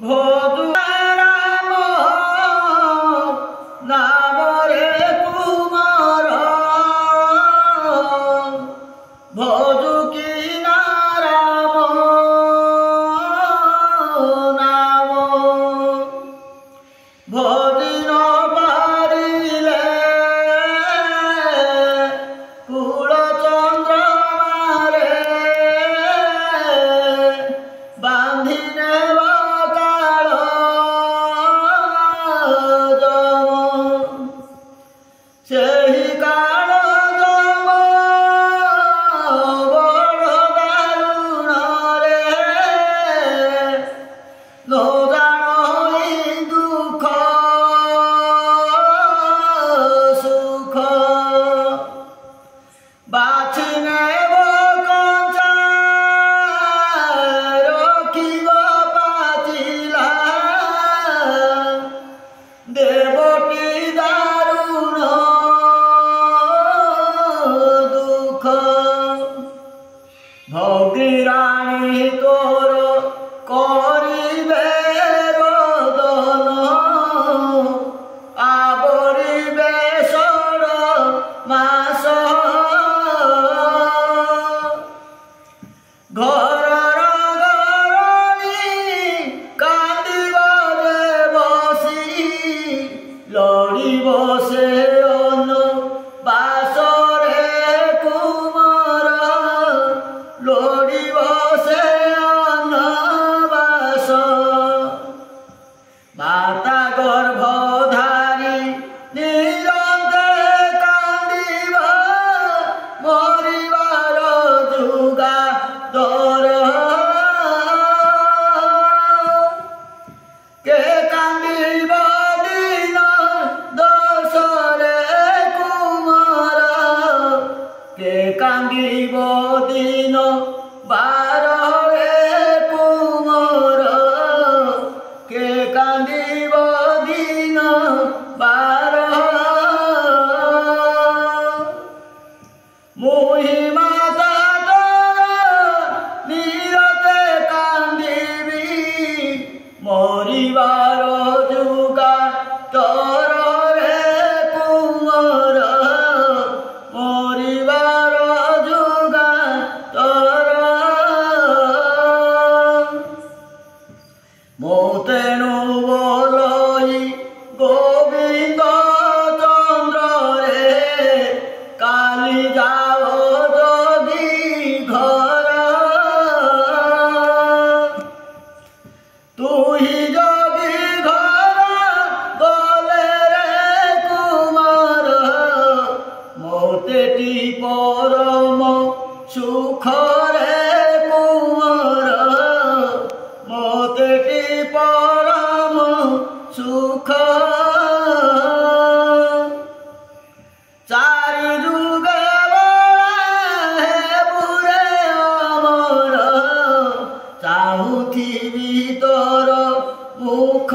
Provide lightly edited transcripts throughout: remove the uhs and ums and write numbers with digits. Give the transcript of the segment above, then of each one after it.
ভজুরাম নামরে কুমার ভজু কি নারাম নাম ভজিন পারিলে কুল চন্দ্রমারে বাঁধিনে ସେହି କାଳ ଜମ ବଡ଼ ଦାରୁଣରେ ନ ଜାଣଇ ଦୁଃଖ ସୁଖ ବାଛି ନେବ କଞ୍ଚା ରଖିବ ପାଚିଲା ଦେବଟି ଦାରୁଣ ভগিরাণী তোর করিবে রোদন আবরিবে ষড় মাস ঘরর গরণী কাঁদিব যে বসি লড়িব সে বাসরে কুমার লড়িব সে অনবাস মাতা গর্ভধারী নিরন্তে কান্দিব মরিবার যুগা দর কে কান্দিব দিন দশরে কুমার কে কান্দিব দিন বারে কুমার কে কান্দিব দিন বার মুহি মাতা তোর নিরতে কান্দিবি মরিবার যুগা তোর রে কুমার মরিবার যুগা তোর মোতেণু বলই গোবিন্দ চন্দ্র রে কালি যাও যোগী ঘর তুই যোগী ঘর গলে রে কুমার মোতেটি পরম সুখ রে কুমার মোতেটি পরম সুখ চারি যুগে বড়ে বুড়ে অমর চাহুথিবি তোর মুখ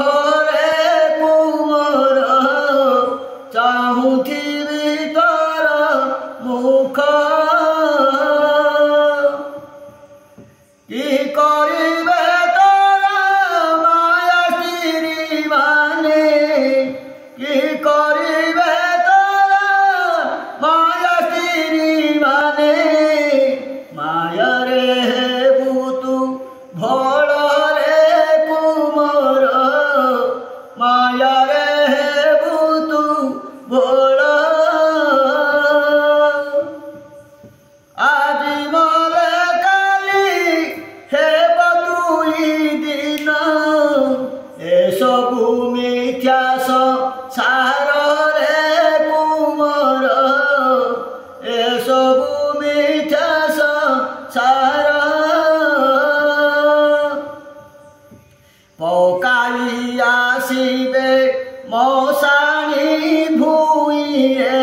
রে কুমার চাহুথিবি তোর মুখ কি করিবে তোরা মায়া স্ত্রী মানে কি করিবে তোরা মায়া স্ত্রী মানে মায়ারে বুতু ভোল রে কুমার মায়ারে বুতু ভোল আজি মলে কালি হেব দুই দিন এসবু মিথ্যা সার রে কুমার এসবু মিথ্যা সার পকাই আসিবে মশাণী ভূঁইয়ে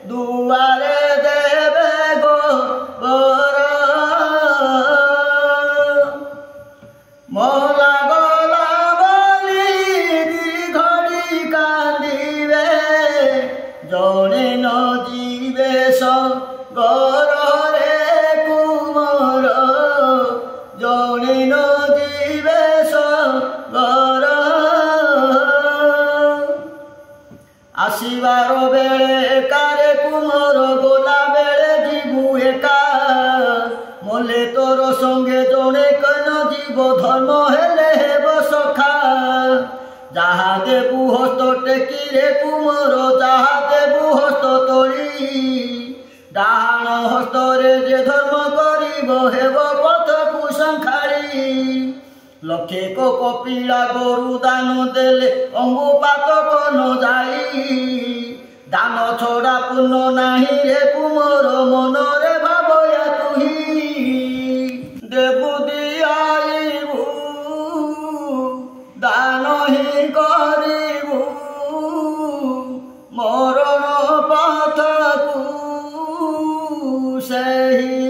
দুয়ারে দেবে গো বর মলা গলা বলি ঘড়ি কান্দিবে জনে ন জীবে গর রে কুমার संगे जड़े कन जीव धर्म हेले हेब सखा जहा देबु हस्त टेकी रे कुमर जहा देबु हस्त तोड़ी डाहाण हस्तरे जे धर्म करिब हेब पथकु संखाड़ी लक्षे को कपिला गोरु दान देले अंगुपातक न जाई दान छड़ा पुण्य नाही रे कुमर मनरे भाबया तुही देबु दियाइबु दान ही करिबु मरण पथकु सेही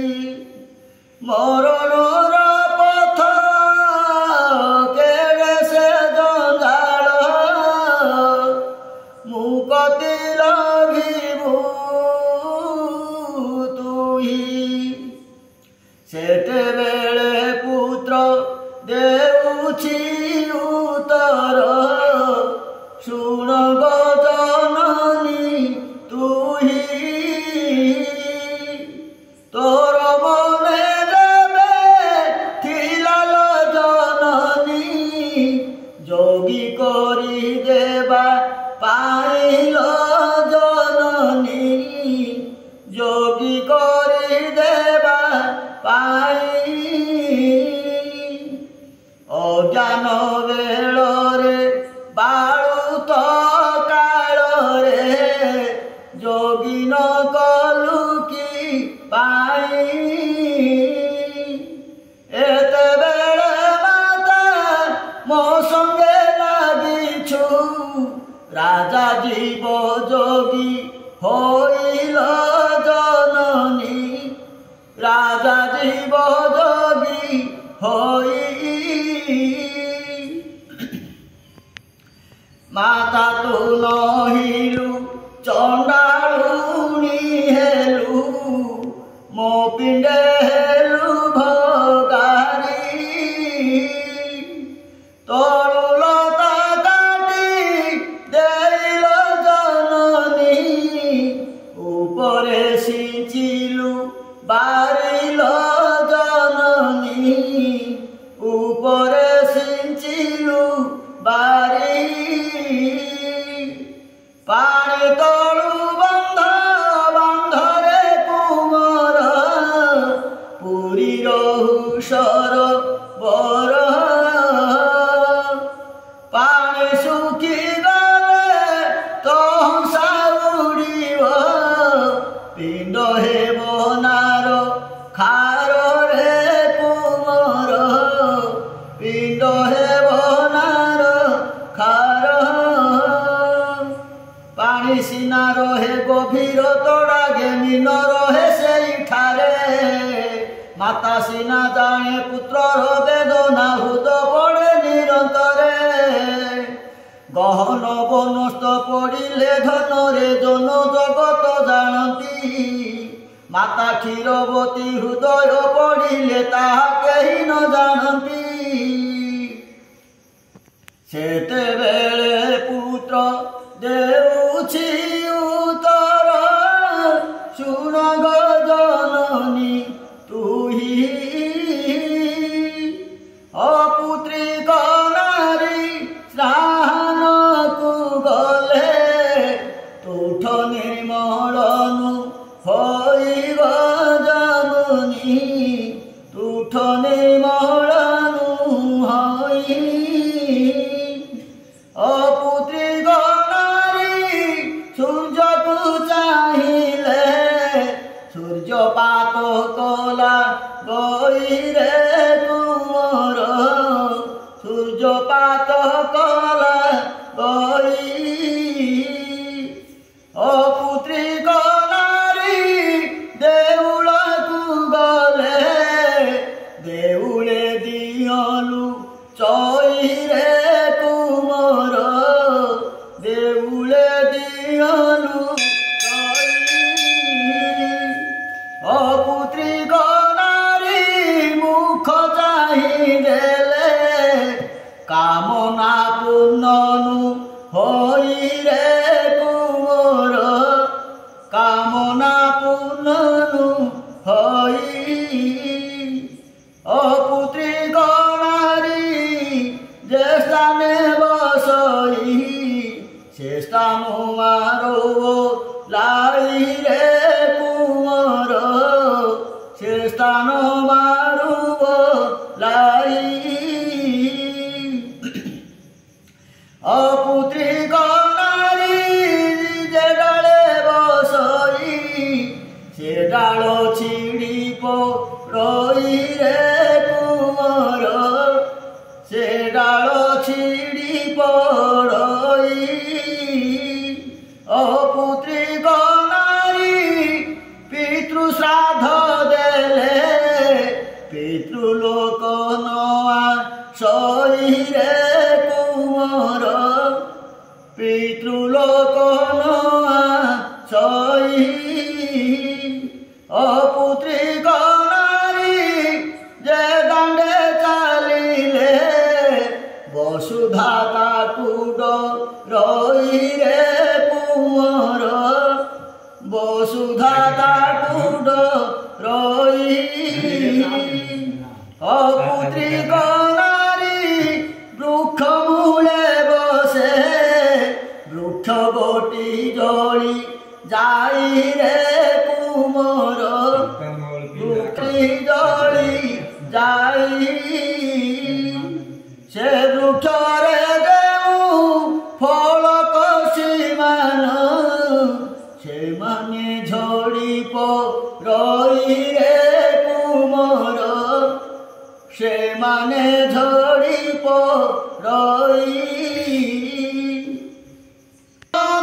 मरणर पथ केड़े से जंजाल मुकति लगिबु तुही सेते बेले पुत्र देउछि उत्तर शुण गो जननी तुही तोर मने देवे थिलाल जननी जोगी करी देबा पाइल जननी जोगी करी देबा पाई अज्ञान बेलरे बाळुत कालरे जोगी न कलु की पाई एते बेले माता मो संगे लागिछु राजा जीव जोगी होइल जननी राजा जीव जोगी होई माता तू नहिलु चंडालुनी हेलु मो पिंडे हेलु भगारी तोरु लता काटी देइल जननी उपरे सिंचिलु बारिल जननी उपरे सिंचिलु बारी पानी तलु बंध बांधरे कुमर पुरी रहु सर बर पानी सुखी गले तो साउड़ीब पिंड हेब नार खार रे कुमर पिंड हेब नार खार पानी सीना रहे गभीर तड़ागे मीन रहे से माता सीना जाने पुत्रर वेदना हृद पड़े निरंतरे गहन बनस्त पड़िले धनरे जन जगत जानती माता क्षीरवती हृदय पड़िले ताहा केही न जानती सेते बेले पुत्र देउछि उत्तर शुण गो जननी तुही अपुत्री नारी स्नान को गले तुठ निर्मलनु होइब जननी तुठ निर्मलनु होई अपुत्री सूर्य को चाहिए सूर्य पात कला गई रे कुमर सूर्य पात कला गई अपुत्री नारी देउल को गले देउले दियलु चई रे कुमर देउले दियलु अपुत्री नारी मुख चाहिदेले कामना पूर्णनु होई रे कुमर कामना पूर्णनु होई दान मारुब लाई अपुत्री नारी जे डाले बसई से डाल छिड़ी पड़ई रे कुंवर से डाल छिड़ी पड़ई अपुत्री नारी पितृ श्राद्ध देले पितृलोक नआ सई रे कुंवर पितृलोक नआ सई अपुत्री नारी जे दांडे चलिले वसुधा ताकुड रई रे कुंवर वसुधा ताकुड रई अपुत्री नारी वृक्ष मूले बसे वृक्ष गोटी जली जाई रे कुंवर वृक्षी जली जाई से वृक्ष रे देऊ फल कषि मान से माने झड़ी पड़ई रे कुंवर से माने झड़ी पड़ई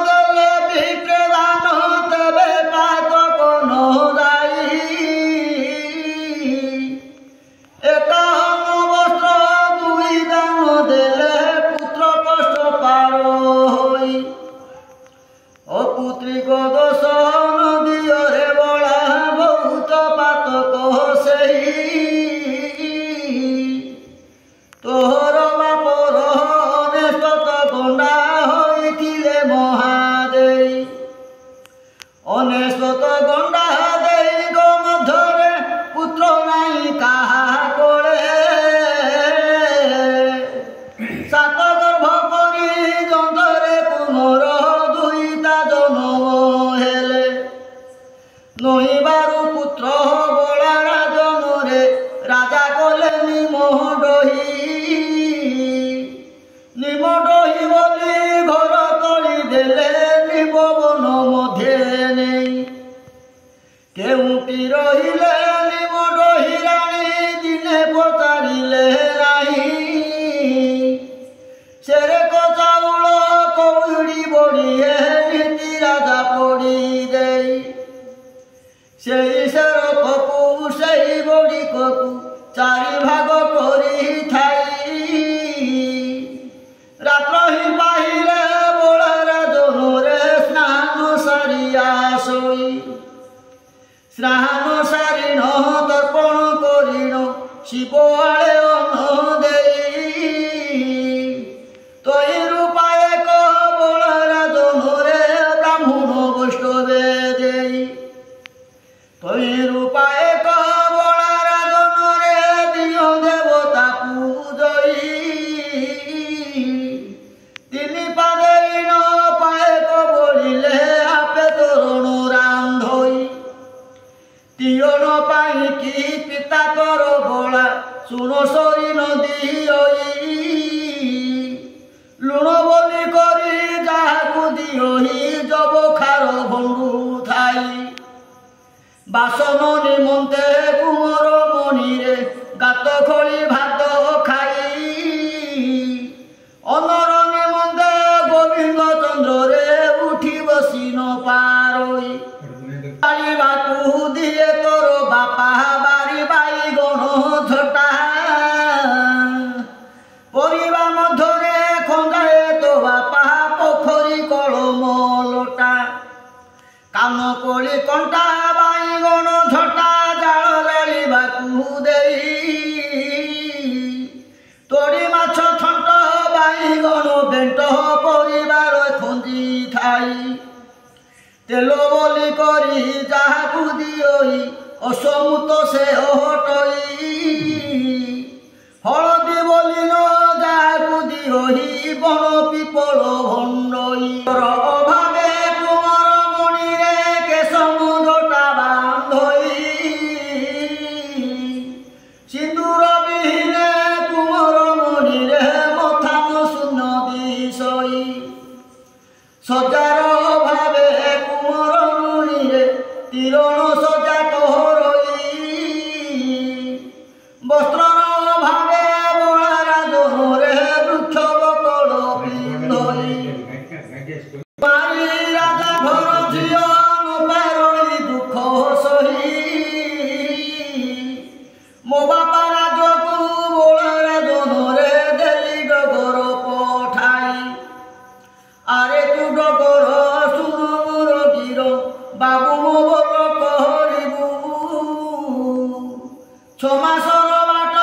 दले विप्रदान तेबे पातक न जाई एकाहन वस्त्र दुई दान देले पुत्र कष्ट पार होई अपुत्रिक दोष नदियोरे बड़ा बहुत पातक सेई तोहर बापर अनेशत गंडा होइथिले महादेई अनेशत गंडा देई गो मध्यरे पुत्र नाई काहा कोळे सात गर्भ करी जंतरे कुमर दुईटा जन्म हेले नईबारु पुत्र बड़ा राजनरे राजा कले निमडही बोली घर तली देले निबवन मध्य नहीं केउटी रहिले निमडही राणी दिने पचारिले नाही सेरेक चाउल कौड़ी बड़िए नीति राजा पड़ी देई सेई सेरकू सेई बड़िकू चारि भाग करी थाई रात्र ही पाहिले बड़ा राजनरे स्नान सारिया सोई स्नान सारिण तर्पण करिण शिव आले अन्न देई तई रूपाए क बड़ा राजनरे ब्राह्मण वैष्णवे देई तई रूपाए क बड़ा राजनरे दियो देवता पूजई तिनि पादेई न पाए क बोलिले आपे तोरण रांधई तियन पाई की पिता तोर बड़ा सुन सरी नदी लुण बोली करी जाहाकू दियही जब खार भंडू थाई बासन निमंते कुमर मणिरे गात खोली भात खाई अनर निमंते गोविंद चंद्र रे उठी बसी न पारई बाकू दिए तोर बापा बारी बाई गण झटा परिवा मध्यरे खंगाए तो बापा पोखरी कलम लोटा कान कोली कंटा बाई गण झटा जाल जालिबाकू देई तोड़ी माछ थंट बाई गण बेंट परिवार खंजी थाई तेल बोली करी जाहाकू दियई असमुत से हटई हलदी बोली न जाहाकू दियही बन पिपल भंडई अभावे कुमार मणि रे केशम जटा बांधई ମୋ ବାପା ରାଜକୁ ବୋଳାରେ ଜନରେ ଦେଲି ଡଗର ପଠାଇ। ଆରେ ତୁ ଡଗର ଶୁଣ ମୋର ଗିର ବାବୁ ମୋ ବୋଲ କରିବୁ। 6 ମାସର ବାଟ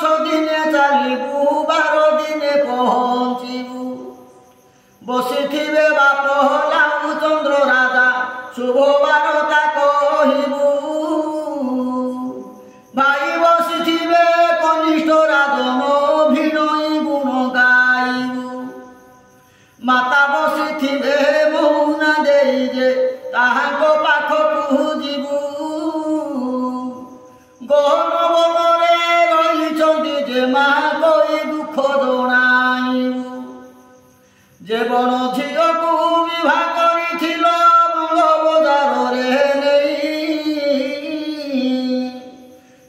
6 ଦିନେ ଚାଲିବୁ 12 ଦିନେ ପହଞ୍ଚିବୁ। ବସିଥିବେ ବାପ ଲାଉଚନ୍ଦ୍ର ରାଜା ଶୁଭ ବାରତା କହିବୁ। ଭାଇ ବସିଥିବେ କନିଷ୍ଠ ରାଜନ ଭିଣୋଇ ଗୁଣ ଗାଇବୁ। ମାତା ବସିଥିବେ ମହୁନା ଦେଇ ଯେ ତାହାଙ୍କ ପାଖକୁ ଯିବୁ। ଗହନ ବନରେ ରହିଛନ୍ତି ଯେ ମା କହି ଦୁଃଖ ଜଣାଇବୁ। ଯେ ବଣ ଝିଅକୁ ବିବାହ କରିଥିଲ ମଙ୍ଗ ବଜାରରେ ନେଇ।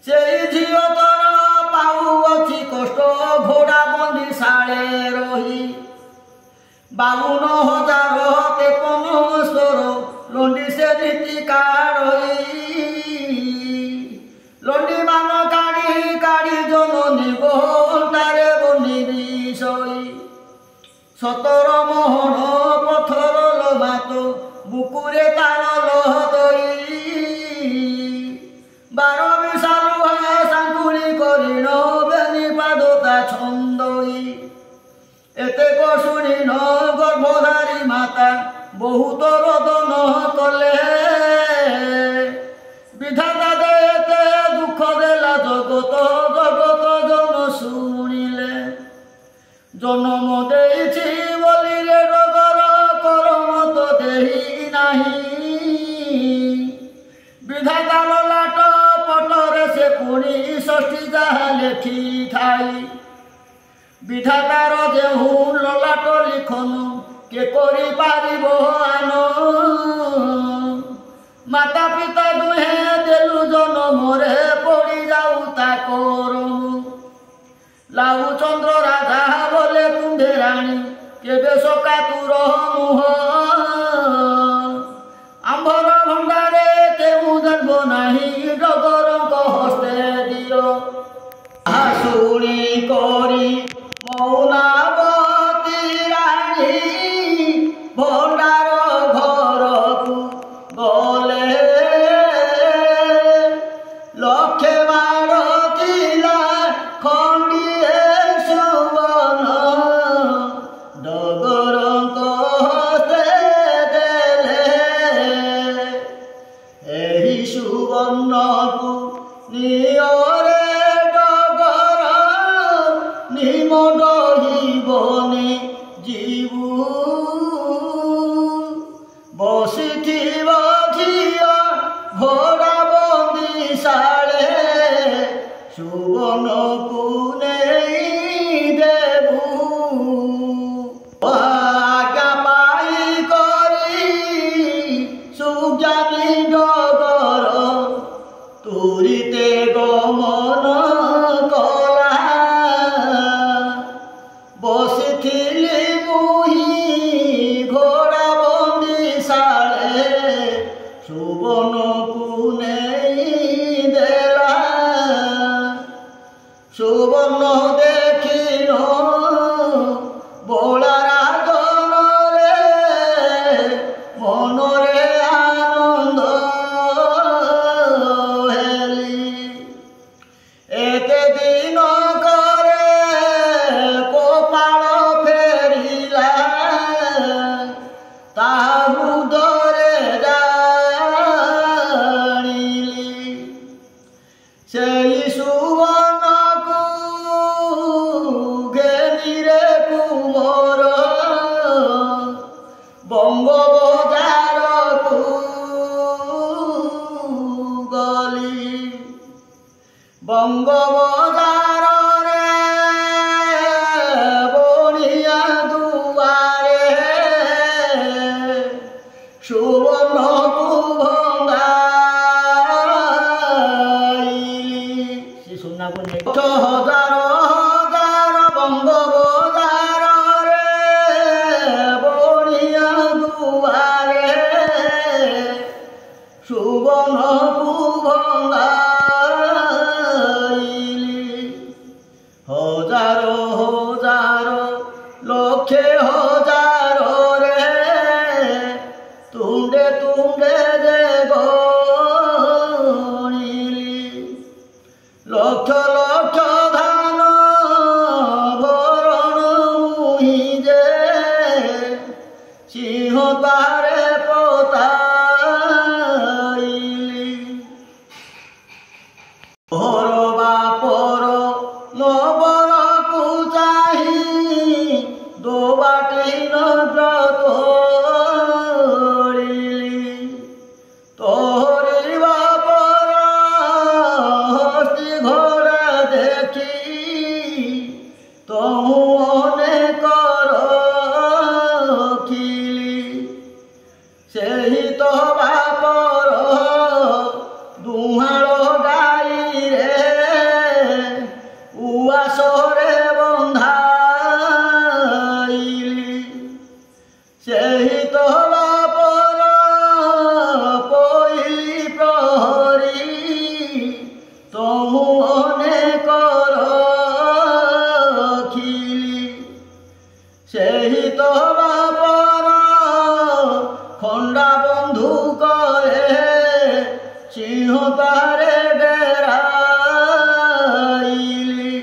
ସେଇ ଝିଅ ତୋର ପାଉଅଛି କଷ୍ଟ ଘୋଡ଼ା ବନ୍ଦି ଶାଳେ ରହି। 52,000 53 ଲଣ୍ଡି ସେ ରୀତି କାଢ଼ଇ। ଲଣ୍ଡି ମାନ କାଢ଼ି କାଢ଼ି ଜନନୀ ଅଣ୍ଟାରେ ବନିବି ଶୋଇ। 17 ମୋହନ ପଥର ଲମାତ ବୁକୁରେ ତାର ଲହଦଇ। 12 ବିଶା ଲୁହା ସାଙ୍କୁଳି କରିଣ ବେନି ପାଦତା ଛନ୍ଦଇ। ଏତେକ ଶୁଣିନ ଗର୍ଭଧାରୀ ମାତା ବହୁତ ରୋଦନ କଲେ। ବିଧାତା ଯେ ଏତେ ଦୁଃଖ ଦେଲା ଜଗତ ଜଗତ ଜନ ଶୁଣିଲେ। ଜନମ ଦେଇଛି ବୋଲିରେ ଡଗର କରମତ ଦେଇ ନାହିଁ। ବିଧାତା ଲଲାଟ ପଟରେ ସେ ପୁଣି 6ଟି ଯାହା ଲେଖିଥାଇ। ବିଧାତାର ଯେଉଁ ଲଲାଟ ଲିଖନ କେ କରିପାରିବ ଆନ। ମାତା ପିତା ଦୁହେଁ ଦେଲୁ ଜନମରେ ପଡ଼ି ଯାଉ ତା କରମ। ଲାଉଚନ୍ଦ୍ର ରାଜା ବୋଲେ କୁମ୍ଭେରାଣୀ କେବେ ସକା ତୁର ମୁହଁ। ଆମ୍ଭର ଭଣ୍ଡାରେ କେଉଁ ଦେବ ନାହିଁ ଡଗରଙ୍କ ହସ୍ତେ ଦିଅ। ଶୁଣି କରି ମୌନାବତୀ ରାଣୀ ଭଣ୍ଡାର ଘରକୁ ଗଲେ। ଲକ୍ଷେ ମାଡ଼ ଥିଲା ଖଣ୍ଡିଏ ସୁବର୍ଣ୍ଣ ଡଗରଙ୍କ ହସ୍ତେ ଦେଲେ। ଏହି ସୁବର୍ଣ୍ଣକୁ ନିଅରେ ଡଗର ନିମ ଡହିବନି ଯିବୁ। ବସିଥିବ ଝିଅ ଘୋଡ଼ା ବନ୍ଦି ଶାଳେ ସୁବର୍ଣ୍ଣକୁ ନେଇ ଦେବୁ। ଆଜ୍ଞା ପାଇ କରି ସୁଜ୍ଞାନୀ ଡଗର ତୁରିତେ ଗମନ କଲା। ବସିଥିଲି ମୁହିଁ ଘୋଡ଼ା ବନ୍ଦି ଶାଳେ ସୁବର୍ଣ୍ଣକୁ ନେଇ ଦେଲା। ସୁବର୍ଣ୍ଣ ଦେଖିନ ବୋଳା ରାଜନରେ ମନରେ ଆନନ୍ଦ ହେଲି। ଏତେ ଦିନ ପରେ କପାଳ ଫେରିଲା ତା ହୃଦୟରେ ଜାଣିଲି। ସେଇ ସୁବର୍ଣ୍ଣକୁ ଘେନିରେ କୁମର ବଙ୍ଗବଜାରକୁ ଗଲି। ବଙ୍ଗବଜାରରେ ବଣିଆ ଦୁଆରେ ସୁବର୍ଣ୍ଣକୁ ଭଙ୍ଗାଇଲି। ସେ ସୁନାକୁ ନେଇ 6,000 ବଙ୍ଗବଜାରରେ ବଣିଆ ଦୁଆରେ ସୁବର୍ଣ୍ଣକୁ ଭଙ୍ଗାଇଲି। লক্ষ লক্ষ ধান বরণ মুহি যে সিংহ দ্বারে পতাইলি ওর বাপর নবর পূজাহি দোবাটি ব্রত তোহরি বাপর হস্তি ঘোড়া দেখি তহু অনেক রখিলি ସେହି ତ ବାପର ଦୁହାଳ ଗାଈରେ ଉଆସରେ ବନ୍ଧାଇଲି ସେହି ତ ବାପର ପଇଲି ପ୍ରହରୀ ତମୁ ଅନେକ ରଖିଲି ସେହି ତ ବାପର ଖଣ୍ଡା ବନ୍ଧୁକରେ ସିଂହ ଦ୍ୱାରେ ଡେରାଇଲି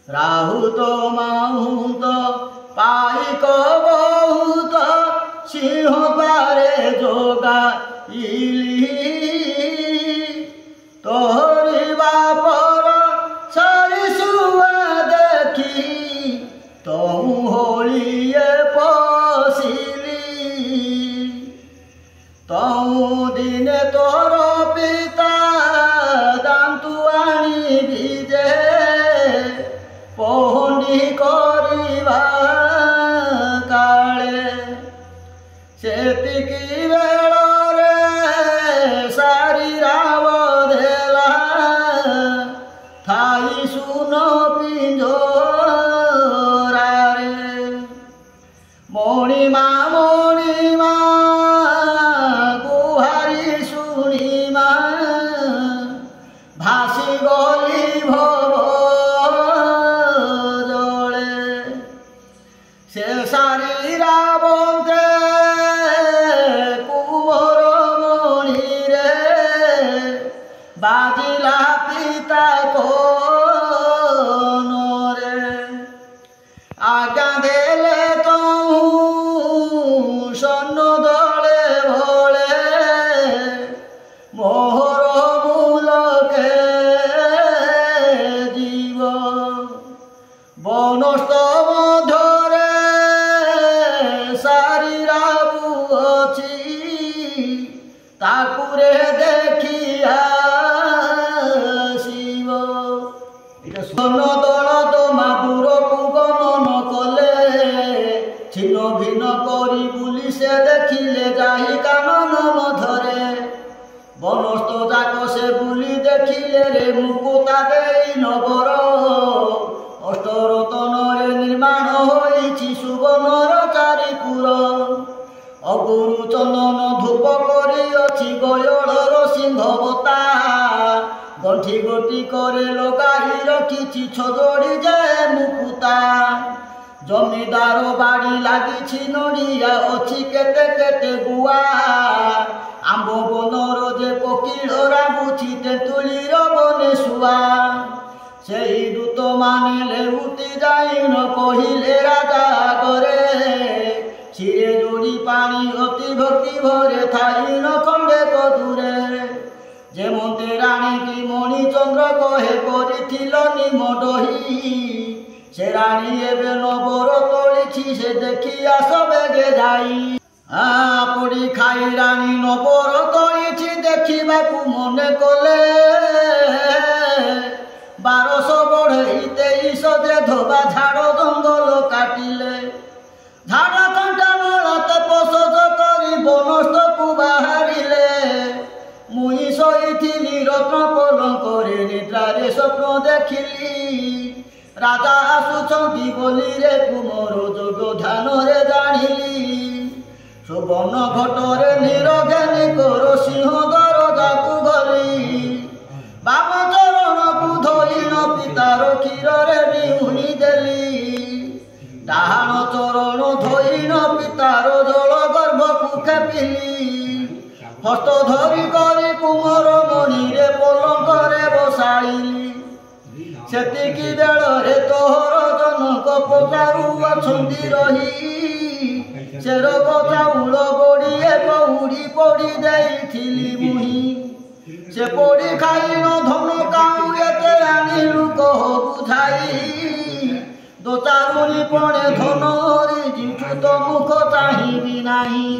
ରାହୁତ ମାହୁତ ପାଇକ ବହୁତ ସିଂହ ଦ୍ୱାରେ ଯୋଗାଇଲି ତୋରି ବାପର ସାରି ଶୁଆ ଦେଖି ତମୁ ହୋଳିଏ ପଶିଲି ତମୁ ଦିନେ ତୋର ପିତା ଦାନ୍ତୁ ଆଣିବି ଯେ ପହଣ୍ଡି କରିବା କାଳେ ସେତିକି ବେଳରେ ସାରି ରାବ ଦେଲା ଥାଇ ସୁନ ପିଞ୍ଜରାରେ ମଣିମା ମଣିମା ଗୁହାରି ଶୁଣିମା ଭାସି ଗଲି ଭବ ଜଳେ ସେ ସାରି ରାବନ୍ତେ କୁମର ମଣିରେ ବାଜିଲା ପିତା କୋନରେ ଆଜ୍ଞା ଦେଲେ ତମୁ ସନ୍ନ ଦଳେ ଭଳେ ମୋହର ମୂଲକେ ଯିବ ବନସ୍ତ ମଧ୍ୟରେ ସାରି ରାବୁ ଅଛି ତାକୁରେ ଦେଖି ଆସିବ ସନ୍ନ ଦଳ ତମା ଦୂରକୁ ଗମନ କଲେ ଛିନ୍ନ ଭିନ୍ନ କରି ବୁଲି ସେ ଦେଖିଲେ ଯାଇ କାନନ ମଧ୍ୟରେ ବନସ୍ତ ଯାକ ସେ ବୁଲି ଦେଖିଲେ ରେ ମୁକୁତା ଦେଇ ନବର ଅଷ୍ଟରତନରେ ନିର୍ମାଣ ହୋଇଛି ସୁବର୍ଣ୍ଣର ଚାରିପୁର ଅଗୁରୁ ଚନ୍ଦନ ଧୂପ କରିଅଛି ଗୟଳର ସିଂହବତା ଗଣ୍ଠି ଗୋଟି করে ଲଗାଇ ରଖିଛି ଛଜଡ଼ି ଯେ ମୁକୁତା ଜମିଦାର ବାଡ଼ି ଲାଗିଛି ନଡ଼ିଆ ଅଛି କେତେ କେତେ ଗୁଆ ଆମ୍ବ ବନର ଯେ କୋକିଳ ରାବୁଛି ତେନ୍ତୁଳିର ବନେ ଶୁଆ ସେହି ଦୂତମାନେ ଲେଉଟି ଯାଇନ କହିଲେ ରାଜା ଆଗରେ ଶିରେ ଯୋଡ଼ି ପାଣି ଅତି ଭକ୍ତି ଭରେ ଥାଇନ ଖଣ୍ଡେ କଦୂରେ ଯେମନ୍ତେ ରାଣୀ କି ମଣିଚନ୍ଦ୍ର କହେ କରିଥିଲ ନିମ ଡହି ସେ ରାଣୀ ଏବେ ନବର ତୋଳିଛି ସେ ଦେଖି ଆସ ବେଗେ ଯାଇ ପୋଡ଼ି ଖାଇ ରାଣୀ ନବର ତୋଳିଛି ଦେଖିବାକୁ ମନେ କଲେ 1200 ବଢ଼େଇ 2300 ଯେ ଧୋବା ଝାଡ଼ ଜଙ୍ଗଲ କାଟିଲେ ଝାଡ଼ କଣ୍ଟା ମୂଳତେ ପୋଷଜ କରି ବନସ୍ତକୁ ବାହାରିଲେ ମୁଇଁ ଶୋଇଥିଲି ରତ୍ନ ପଲଙ୍କରେ ନିଦ୍ରାରେ ସ୍ୱପ୍ନ ଦେଖିଲି ରାଜା ଆସୁଛନ୍ତି ବୋଲିରେ କୁମର ଯୋଗ ଧ୍ୟାନରେ ଜାଣିଲି ସୁବର୍ଣ୍ଣ ଘଟରେ ନିରଘେନି କର ସିଂହ ଦରଜାକୁ ଗଲି ବାମ ଚରଣକୁ ଧୋଇଣ ପିତାର କ୍ଷୀରରେ ବିହୁଣି ଦେଲି ଡାହାଣ ଚରଣ ଧୋଇଣ ପିତାର ଜଳ ଗର୍ଭକୁ ଖେପିଲି ହସ୍ତ ଧରି କରି କୁମର ମଣିରେ ପଲଙ୍କରେ ବସାଇଲି ସେତିକି ବେଳରେ ତୋର ଜନକ ପଚାରୁ ଅଛନ୍ତି ରହି ସେରକ ଚାଉଳ ବଡ଼ିଏ କଉଡ଼ି ପଡ଼ି ଦେଇଥିଲି ମୁହିଁ ସେ ପଡ଼ି ଖାଇନ ଧନ କାଉ ଏତେ ଆଣିଲୁ କହ ବୁଝାଇ ଦୋଚାରୁଲି ପଣେ ଧନରେ ଜିଠୁ ତ ମୁଖ ଚାହିଁବି ନାହିଁ